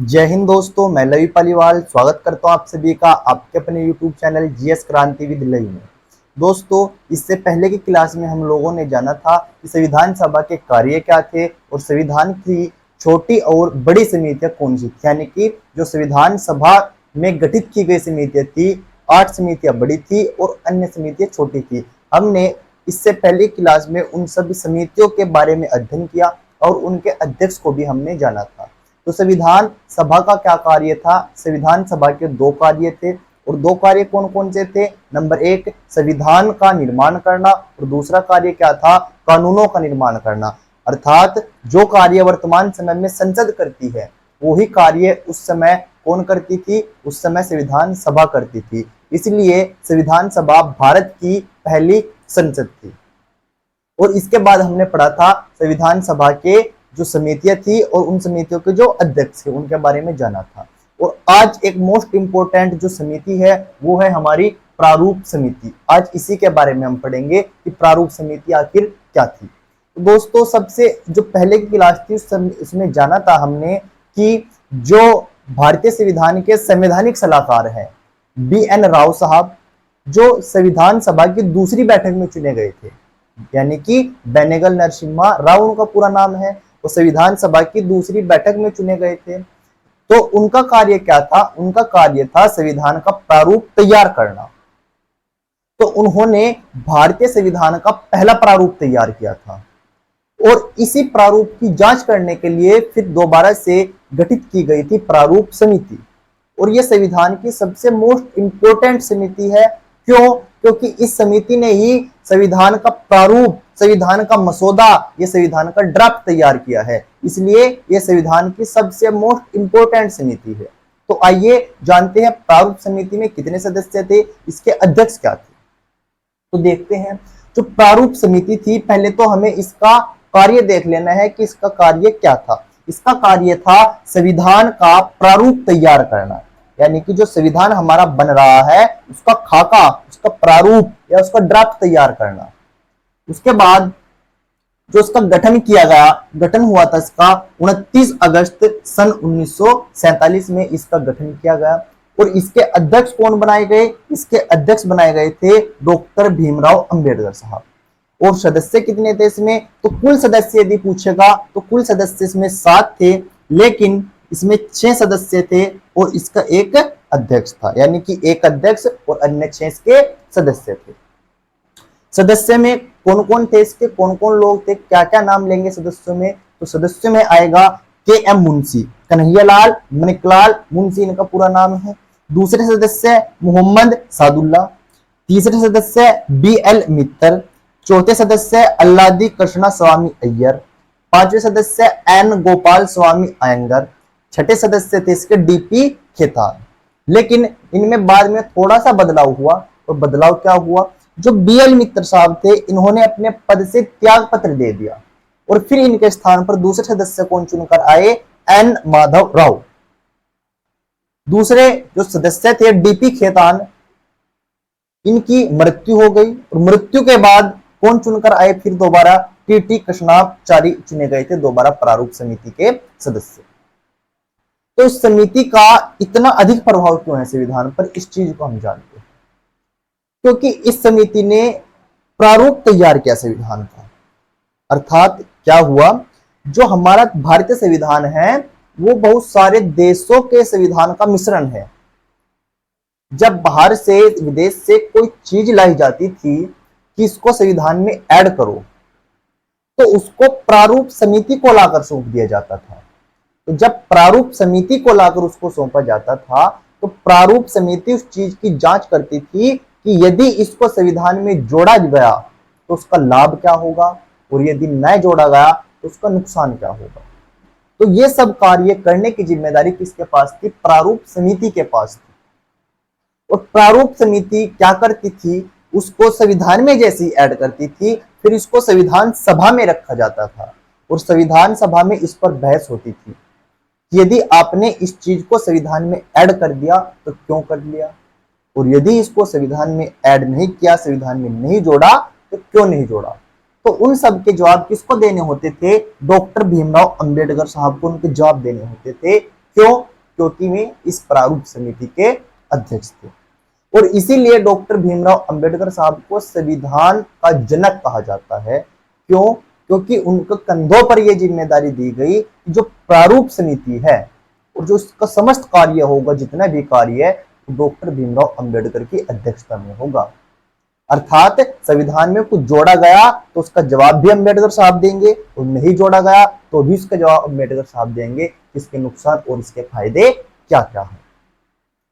जय हिंद दोस्तों, मैं लवी पालीवाल स्वागत करता हूं आप सभी का आपके अपने YouTube चैनल जीएस क्रांति विद लवी में। दोस्तों, इससे पहले की क्लास में हम लोगों ने जाना था कि संविधान सभा के कार्य क्या थे और संविधान की छोटी और बड़ी समितियां कौन सी थी। यानी कि जो संविधान सभा में गठित की गई समितियां थी, 8 समितियां बड़ी थी और अन्य समितियां छोटी थी। हमने इससे पहले क्लास में उन सभी समितियों के बारे में अध्ययन किया और उनके अध्यक्ष को भी हमने जाना था। तो संविधान सभा का क्या कार्य था? संविधान सभा के 2 कार्य थे और 2 कार्य कौन कौन से थे? नंबर 1 संविधान का निर्माण करना और दूसरा कार्य क्या था? कानूनों का निर्माण करना। अर्थात जो कार्य वर्तमान समय में संसद करती है वही कार्य उस समय कौन करती थी? उस समय संविधान सभा करती थी। इसलिए संविधान सभा भारत की पहली संसद थी। और इसके बाद हमने पढ़ा था संविधान सभा के जो समितियां थी और उन समितियों के जो अध्यक्ष थे उनके बारे में जाना था। और आज एक मोस्ट इंपोर्टेंट जो समिति है वो है हमारी प्रारूप समिति। आज इसी के बारे में हम पढ़ेंगे कि प्रारूप समिति आखिर क्या थी। तो दोस्तों, सबसे जो पहले की क्लास थी उसमें जाना था हमने कि जो भारतीय संविधान के संवैधानिक सलाहकार हैं BN राव साहब, जो संविधान सभा की दूसरी बैठक में चुने गए थे, यानी कि बेनेगल नरसिम्हा राव उनका पूरा नाम है, वो संविधान सभा की दूसरी बैठक में चुने गए थे। तो उनका कार्य क्या था? उनका कार्य था संविधान का प्रारूप तैयार करना। तो उन्होंने भारतीय संविधान का पहला प्रारूप तैयार किया था और इसी प्रारूप की जांच करने के लिए फिर दोबारा से गठित की गई थी प्रारूप समिति। और यह संविधान की सबसे मोस्ट इंपोर्टेंट समिति है। क्यों? क्योंकि इस समिति ने ही संविधान का प्रारूप, संविधान का मसौदा, ये संविधान का ड्राफ्ट तैयार किया है। इसलिए यह संविधान की सबसे मोस्ट इंपोर्टेंट समिति है। तो आइए जानते हैं प्रारूप समिति में कितने सदस्य थे, इसके अध्यक्ष क्या थे। तो देखते हैं जो प्रारूप समिति थी, पहले तो हमें इसका कार्य देख लेना है कि इसका कार्य क्या था। इसका कार्य था संविधान का प्रारूप तैयार करना, यानी कि जो संविधान हमारा बन रहा है उसका खाका, उसका प्रारूप या उसका ड्राफ्ट तैयार करना। उसके बाद जो इसका गठन किया गया, गठन हुआ था इसका 29 अगस्त सन 1947 में इसका गठन किया गया। और इसके अध्यक्ष कौन बनाए गए? इसके अध्यक्ष बनाए गए थे डॉक्टर भीमराव अंबेडकर साहब। और सदस्य कितने थे इसमें? तो कुल सदस्य यदि पूछेगा तो कुल सदस्य इसमें 7 थे, लेकिन इसमें 6 सदस्य थे और इसका एक अध्यक्ष था, यानी कि एक अध्यक्ष और अन्य 6 इसके सदस्य थे। सदस्य में कौन कौन थे? इसके कौन कौन लोग थे, क्या क्या नाम लेंगे सदस्यों में? तो सदस्यों में आएगा KM मुंशी, कन्हैयालाल मणिकलाल मुंशी इनका पूरा नाम है। दूसरे सदस्य मोहम्मद सादुल्ला। तीसरे सदस्य BL मित्तर। चौथे सदस्य अल्लादी कृष्णा स्वामी अय्यर। 5वें सदस्य N गोपाल स्वामी अयंगर। 6ठे सदस्य थे इसके DP खेतान। लेकिन इनमें बाद में थोड़ा सा बदलाव हुआ। और बदलाव क्या हुआ? जो BL मित्तर साहब थे इन्होंने अपने पद से त्याग पत्र दे दिया और फिर इनके स्थान पर दूसरे सदस्य कौन चुनकर आए? N माधव राव। दूसरे जो सदस्य थे DP खेतान, इनकी मृत्यु हो गई और मृत्यु के बाद कौन चुनकर आए? फिर दोबारा TT कृष्णाचारी चुने गए थे दोबारा प्रारूप समिति के सदस्य। तो इस समिति का इतना अधिक प्रभाव क्यों है संविधान पर, इस चीज को हम जानते हैं। क्योंकि इस समिति ने प्रारूप तैयार किया संविधान का। अर्थात क्या हुआ? जो हमारा भारतीय संविधान है वो बहुत सारे देशों के संविधान का मिश्रण है। जब बाहर से, विदेश से कोई चीज लाई जाती थी कि इसको संविधान में ऐड करो, तो उसको प्रारूप समिति को लाकर सौंप दिया जाता था। तो जब प्रारूप समिति को लाकर उसको सौंपा जाता था तो प्रारूप समिति उस चीज की जांच करती थी कि यदि इसको संविधान में जोड़ा गया तो उसका लाभ क्या होगा और यदि न जोड़ा गया तो उसका नुकसान क्या होगा। तो ये सब कार्य करने की जिम्मेदारी किसके पास थी? प्रारूप समिति के पास थी। और प्रारूप समिति क्या करती थी? उसको संविधान में जैसी ऐड करती थी, फिर इसको संविधान सभा में रखा जाता था और संविधान सभा में इस पर बहस होती थी। यदि आपने इस चीज को संविधान में ऐड कर दिया तो क्यों कर लिया, और यदि इसको संविधान में ऐड नहीं किया, संविधान में नहीं जोड़ा तो क्यों नहीं जोड़ा। तो उन सब के जवाब किसको देने होते थे? डॉक्टर भीमराव अंबेडकर साहब को उनके जवाब देने होते थे। क्यों? क्योंकि वे इस प्रारूप समिति के अध्यक्ष थे। और इसीलिए डॉक्टर भीमराव अंबेडकर साहब को संविधान का जनक कहा जाता है। क्यों? क्योंकि उनके कंधों पर यह जिम्मेदारी दी गई कि जो प्रारूप समिति है और जो उसका समस्त कार्य होगा, जितना भी कार्य है, डॉक्टर भीमराव अंबेडकर की अध्यक्षता में होगा। अर्थात संविधान में कुछ जोड़ा गया तो उसका जवाब भी अंबेडकर साहब देंगे, और नहीं जोड़ा गया तो भी उसका जवाब अंबेडकर साहब देंगे, इसके नुकसान और इसके फायदे क्या क्या है।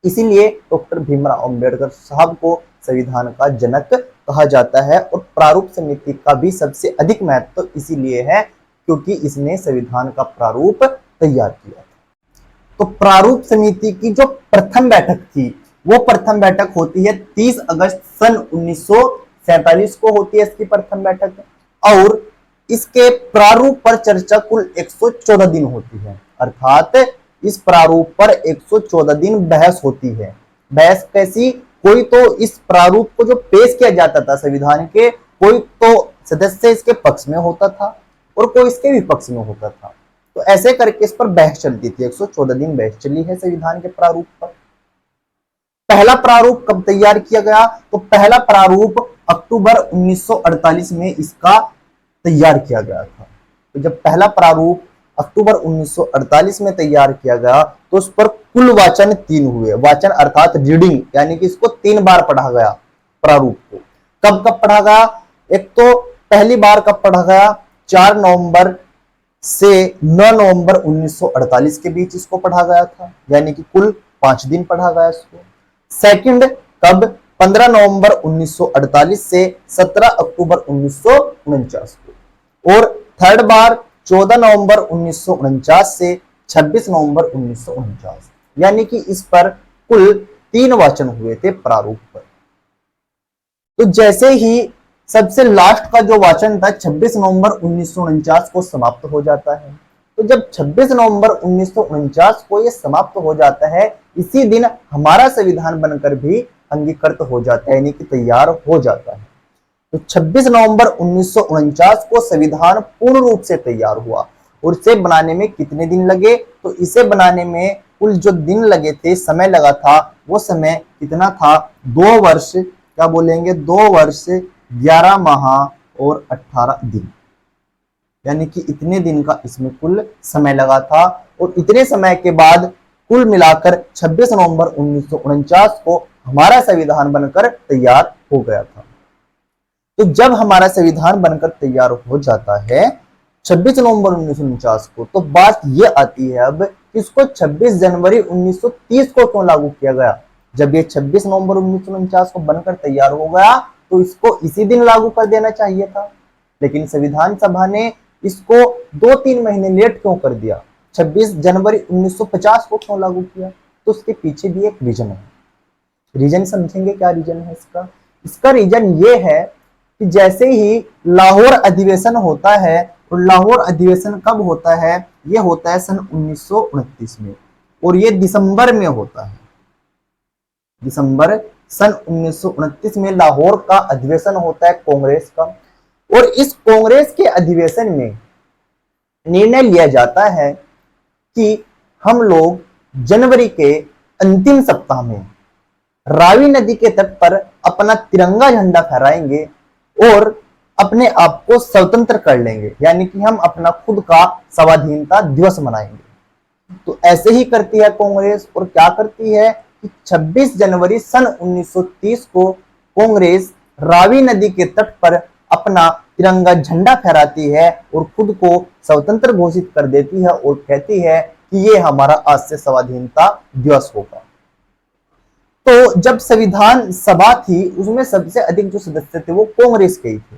इसीलिए डॉक्टर भीमराव अंबेडकर साहब को संविधान का जनक कहा जाता है। और प्रारूप समिति का भी सबसे अधिक महत्व इसीलिए है क्योंकि इसने संविधान का प्रारूप तैयार किया। तो प्रारूप समिति की जो प्रथम बैठक थी, वो प्रथम बैठक होती है 30 अगस्त सन 1947 को होती है इसकी प्रथम बैठक। और इसके प्रारूप पर चर्चा कुल 114 दिन होती है। अर्थात इस प्रारूप पर 114 दिन बहस होती है। बहस कैसी? कोई तो इस प्रारूप को जो पेश किया जाता था संविधान के, कोई तो सदस्य इसके पक्ष में होता था और कोई इसके विपक्ष में होता था। तो ऐसे करके इस पर बहस चलती थी। 114 दिन बहस चली है संविधान के प्रारूप पर। पहला प्रारूप कब तैयार किया गया? तो पहला प्रारूप अक्टूबर 1948 में इसका तैयार किया गया था। तो जब पहला प्रारूप अक्टूबर 1948 में तैयार किया गया तो उस पर कुल वाचन 3 हुए। वाचन अर्थात रीडिंग, यानी कि इसको 3 बार पढ़ा गया प्रारूप को। कब कब पढ़ा गया? एक तो पहली बार कब पढ़ा गया? 4 नवंबर से 9 नवंबर 1948 के बीच इसको पढ़ा गया था, यानी कि कुल 5 दिन पढ़ा गया इसको। सेकंड कब? 15 नवंबर 1948 से 17 अक्टूबर 1949 को। और थर्ड बार 14 नवंबर 1949 से 26 नवंबर 1949, यानी कि इस पर कुल 3 वाचन हुए थे प्रारूप पर। तो जैसे ही सबसे लास्ट का जो वाचन था 26 नवंबर 1949 को समाप्त हो जाता है। तो जब 26 नवंबर 1949 को यह समाप्त हो जाता है, इसी दिन हमारा संविधान बनकर भी अंगीकृत हो जाता है, यानी कि तैयार हो जाता है। तो 26 नवंबर 1949 को संविधान पूर्ण रूप से तैयार हुआ। और इसे बनाने में कितने दिन लगे? तो इसे बनाने में कुल जो दिन लगे थे, समय लगा था, वो समय कितना था? 2 वर्ष, क्या बोलेंगे, 2 वर्ष 11 माह और 18 दिन, यानी कि इतने दिन का इसमें कुल समय लगा था। और इतने समय के बाद कुल मिलाकर 26 नवंबर 1949 को हमारा संविधान बनकर तैयार हो गया था। तो जब हमारा संविधान बनकर तैयार हो जाता है 26 नवंबर 1949 को, तो बात यह आती है अब कि इसको 26 जनवरी 1930 को क्यों लागू किया गया? जब ये 26 नवंबर 1949 को बनकर तैयार हो गया तो इसको इसी दिन लागू कर देना चाहिए था, लेकिन संविधान सभा ने इसको 2-3 महीने लेट क्यों कर दिया? 26 जनवरी 1950 को क्यों लागू किया? तो उसके पीछे भी एक रीजन है। रीजन समझेंगे क्या रीजन है इसका? इसका रीजन ये है कि जैसे ही लाहौर अधिवेशन होता है, और लाहौर अधिवेशन कब होता है? यह होता है सन 1929 में, और यह दिसंबर में होता है। दिसंबर सन 1929 में लाहौर का अधिवेशन होता है कांग्रेस का। और इस कांग्रेस के अधिवेशन में निर्णय लिया जाता है कि हम लोग जनवरी के अंतिम सप्ताह में रावी नदी के तट पर अपना तिरंगा झंडा फहराएंगे और अपने आप को स्वतंत्र कर लेंगे, यानी कि हम अपना खुद का स्वाधीनता दिवस मनाएंगे। तो ऐसे ही करती है कांग्रेस। और क्या करती है कि 26 जनवरी सन 1930 को कांग्रेस रावी नदी के तट पर अपना तिरंगा झंडा फहराती है और खुद को स्वतंत्र घोषित कर देती है और कहती है कि ये हमारा आज से स्वाधीनता दिवस होगा। तो जब संविधान सभा थी उसमें सबसे अधिक जो सदस्य थे वो कांग्रेस के ही थे।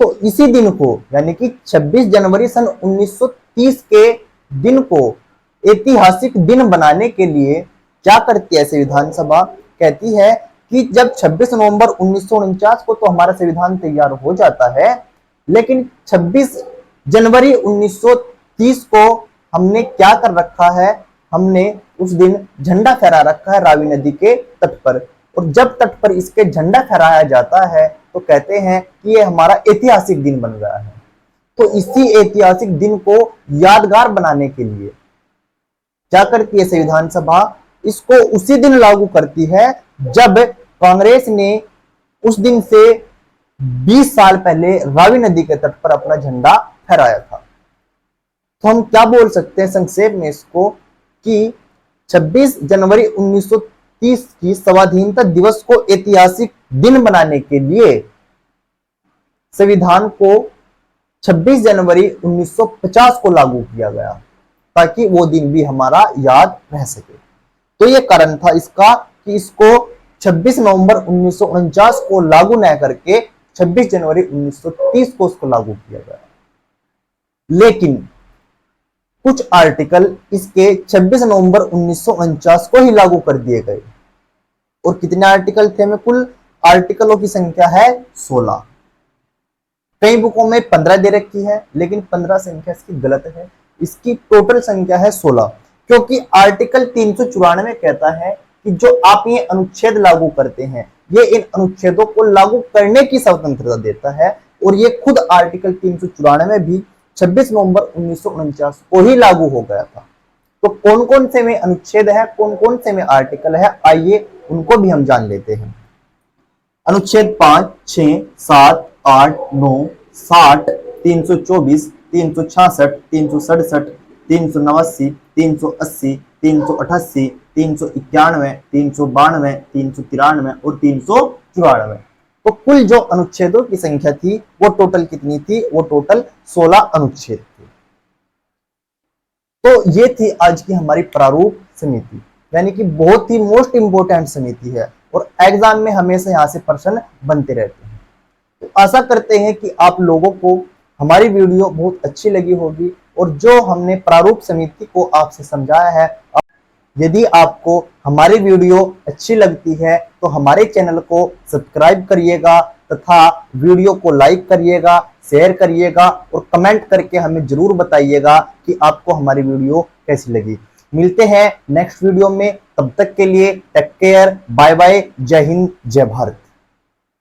तो इसी दिन को, यानी कि 26 जनवरी सन 1930 के दिन को ऐतिहासिक दिन बनाने के लिए क्या करती है संविधान सभा? कहती है कि जब 26 नवंबर 1949 को तो हमारा संविधान तैयार हो जाता है, लेकिन 26 जनवरी 1930 को हमने क्या कर रखा है? हमने उस दिन झंडा फहरा रखा है रावी नदी के तट पर। और जब तट पर इसके झंडा फहराया जाता है तो कहते हैं कि ये हमारा ऐतिहासिक दिन बन गया है। तो इसी ऐतिहासिक दिन को यादगार बनाने के लिए क्या करती है संविधान सभा, इसको उसी दिन लागू करती है जब कांग्रेस ने उस दिन से 20 साल पहले रावी नदी के तट पर अपना झंडा फहराया था। तो हम क्या बोल सकते हैं संक्षेप में इसको कि 26 जनवरी 1930 की स्वाधीनता दिवस को ऐतिहासिक दिन बनाने के लिए संविधान को 26 जनवरी 1950 को लागू किया गया ताकि वो दिन भी हमारा याद रह सके। तो ये कारण था इसका कि इसको 26 नवंबर 1949 को लागू न करके 26 जनवरी 1930 को उसको लागू किया गया। लेकिन कुछ आर्टिकल इसके 26 नवंबर 1949 को ही लागू कर दिए गए। और कितने आर्टिकल थे में, कुल आर्टिकलों की संख्या है 16। कई बुकों में 15 दे रखी है, लेकिन 15 संख्या इसकी गलत है। इसकी टोटल संख्या है 16, क्योंकि आर्टिकल 394 कहता है कि जो आप ये अनुच्छेद लागू करते हैं, ये इन अनुच्छेदों को लागू करने की स्वतंत्रता देता है। और ये खुद आर्टिकल 394 भी 26 नवंबर 1949 को ही लागू हो गया था। तो कौन कौन से में अनुच्छेद है, कौन कौन से में आर्टिकल है, आइए उनको भी हम जान लेते हैं। अनुच्छेद 5, 6, 7, 8, 9, 60, 324, 366, 367, 389, 380, 388, 391, 392, 393 और 394। तो कुल जो अनुच्छेदों की संख्या थी वो टोटल कितनी थी, वो टोटल 16 अनुच्छेद थे। तो ये थी आज की हमारी प्रारूप समिति, यानी कि बहुत ही मोस्ट इंपोर्टेंट समिति है और एग्जाम में हमेशा यहाँ से प्रश्न बनते रहते हैं। तो आशा करते हैं कि आप लोगों को हमारी वीडियो बहुत अच्छी लगी होगी और जो हमने प्रारूप समिति को आपसे समझाया है, यदि आपको हमारी वीडियो अच्छी लगती है तो हमारे चैनल को सब्सक्राइब करिएगा तथा वीडियो को लाइक करिएगा, शेयर करिएगा और कमेंट करके हमें जरूर बताइएगा कि आपको हमारी वीडियो कैसी लगी। मिलते हैं नेक्स्ट वीडियो में, तब तक के लिए टेक केयर, बाय बाय, जय हिंद, जय भारत।